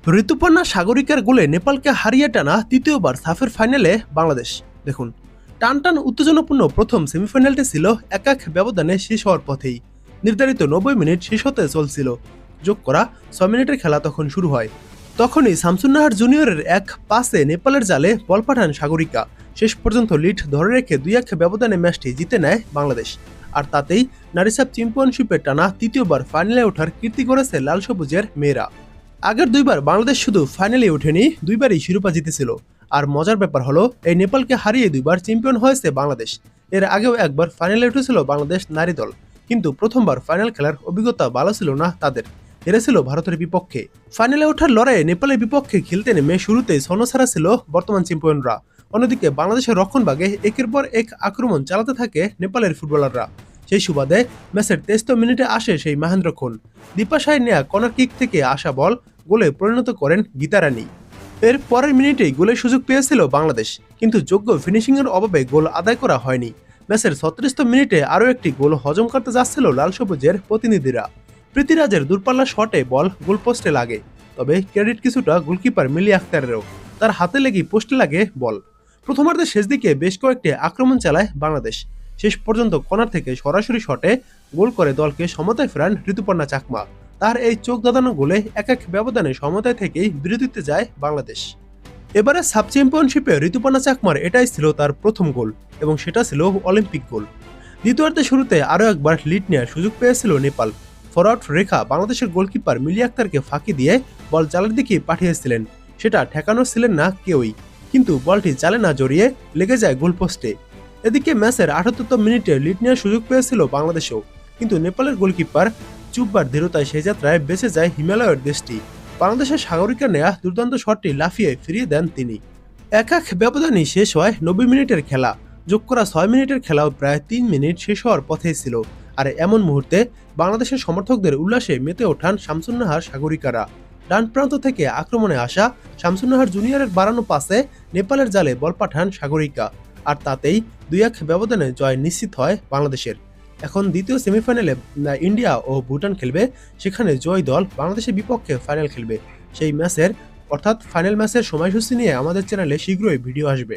ঋতুপর্ণা সাগরিকার গোলে নেপালকে হারিয়ে টানা তৃতীয়বার সাফের ফাইনালে বাংলাদেশ। দেখুন, টানটান উত্তেজনাপূর্ণ প্রথম সেমিফাইনালটি ছিল 1-1 ব্যবধানে শেষ হওয়ার পথেই। নির্ধারিত 90 মিনিট শেষ হতে চলছিল। যোগ করা 6 মিনিটের খেলা তখন শুরু হয়। তখনই শামসুন্নাহার জুনিয়রের এক পাসে নেপালের জালে বল পাঠান সাগরিকা। শেষ পর্যন্ত লিড ধরে রেখে 2-1 ব্যবধানে ম্যাচটি জিতে নেয় বাংলাদেশ। আর তাতেই নারী সাব চ্যাম্পিয়নশিপে টানা তৃতীয়বার ফাইনালে ওঠার কীর্তি করেছে লাল সবুজের মেয়েরা। আগের দুইবার বাংলাদেশ শুধু ফাইনালে ওঠেনি, দুইবারই শিরোপা জিতেছিল। আর মজার ব্যাপার হলো, এই নেপালকে হারিয়ে দুইবার চ্যাম্পিয়ন হয়েছে বাংলাদেশ। এর আগেও একবার ফাইনালে উঠেছিল বাংলাদেশ নারী দল, কিন্তু প্রথমবার ফাইনাল খেলার অভিজ্ঞতা ভালো ছিল না তাদের। হেরেছিল ভারতের বিপক্ষে। ফাইনালে ওঠার লড়াইয়ে নেপালের বিপক্ষে খেলতে নেমে শুরুতেই ছন্নছাড়া ছিল বর্তমান চ্যাম্পিয়নরা। অন্যদিকে বাংলাদেশের রক্ষণভাগে একের পর এক আক্রমণ চালাতে থাকে নেপালের ফুটবলাররা। সেই সুবাদে ম্যাচের 23 মিনিটে আসে সেই মহেন্দ্রক্ষণ। দীপাশায় নেয়া কর্নার কিক থেকে আসা বল গোলে পরিণত করেন গীতা রানী। এর পরের মিনিটেই গোলের সুযোগ পেয়েছিল বাংলাদেশ, কিন্তু যোগ্য ফিনিশিংয়ের অভাবে গোল আদায় করা হয়নি। ম্যাচের 36 মিনিটে আরও একটি গোল হজম করতে যাচ্ছিল লাল সবুজের প্রতিনিধিরা। প্রীতিরাজের দূরপাল্লা শটে বল গোলপোস্টে লাগে, তবে ক্রেডিট কিছুটা গোলকিপার মিলি আক্তারেরও। তার হাতে লেগে পোস্টে লাগে বল। প্রথমার্ধের শেষ দিকে বেশ কয়েকটি আক্রমণ চালায় বাংলাদেশ। শেষ পর্যন্ত কর্নার থেকে সরাসরি শটে গোল করে দলকে সমতায় ফেরান ঋতুপর্ণা চাকমা। তার এই চোখ দাদানো গোলে 1-1 ব্যবধানে সমতায় থেকেই বিরতিতে যায় বাংলাদেশ। এবারে সাব চ্যাম্পিয়নশিপে ঋতুপর্ণা চাকমার এটাই ছিল তার প্রথম গোল, এবং সেটা ছিল অলিম্পিক গোল। দ্বিতীয়ার্ধের শুরুতে আরও একবার লিড নেওয়ার সুযোগ পেয়েছিল নেপাল। ফরওয়ার্ড রেখা বাংলাদেশের গোলকিপার মিলি আক্তারকে ফাঁকি দিয়ে বল জালের দিকে পাঠিয়েছিলেন। সেটা ঠেকানো ছিলেন না কেউই, কিন্তু বলটি জালে না জড়িয়ে লেগে যায় গোলপোস্টে। এদিকে ম্যাচের 78 মিনিটে লিড নেওয়ার সুযোগ পেয়েছিল বাংলাদেশও, কিন্তু নেপালের গোলকিপার চুপবার দৃঢ়তায় সেই যাত্রায় বেঁচে যায় হিমালয়ের দেশটি। বাংলাদেশের সাগরিকা নেয়া দুর্দান্ত শটটি লাফিয়ে ফিরিয়ে দেন তিনি। 1-1 ব্যবধানে শেষ হয় 90 মিনিটের খেলা। যোগ করা 6 মিনিটের খেলাও প্রায় 3 মিনিট শেষ হওয়ার পথেই ছিল। আর এমন মুহূর্তে বাংলাদেশের সমর্থকদের উল্লাসে মেতে ওঠান শামসুন্নাহার সাগরিকারা। ডান প্রান্ত থেকে আক্রমণে আসা শামসুন্নাহার জুনিয়রের বাড়ানো পাসে নেপালের জালে বল পাঠান সাগরিকা। আর তাতেই 2-1 ব্যবধানে জয় নিশ্চিত হয় বাংলাদেশের। এখন দ্বিতীয় সেমিফাইনালে ইন্ডিয়া ও ভুটান খেলবে। সেখানে জয় দল বাংলাদেশের বিপক্ষে ফাইনাল খেলবে। সেই ম্যাচের অর্থাৎ ফাইনাল ম্যাচের সময়সূচি নিয়ে আমাদের চ্যানেলে শীঘ্রই ভিডিও আসবে।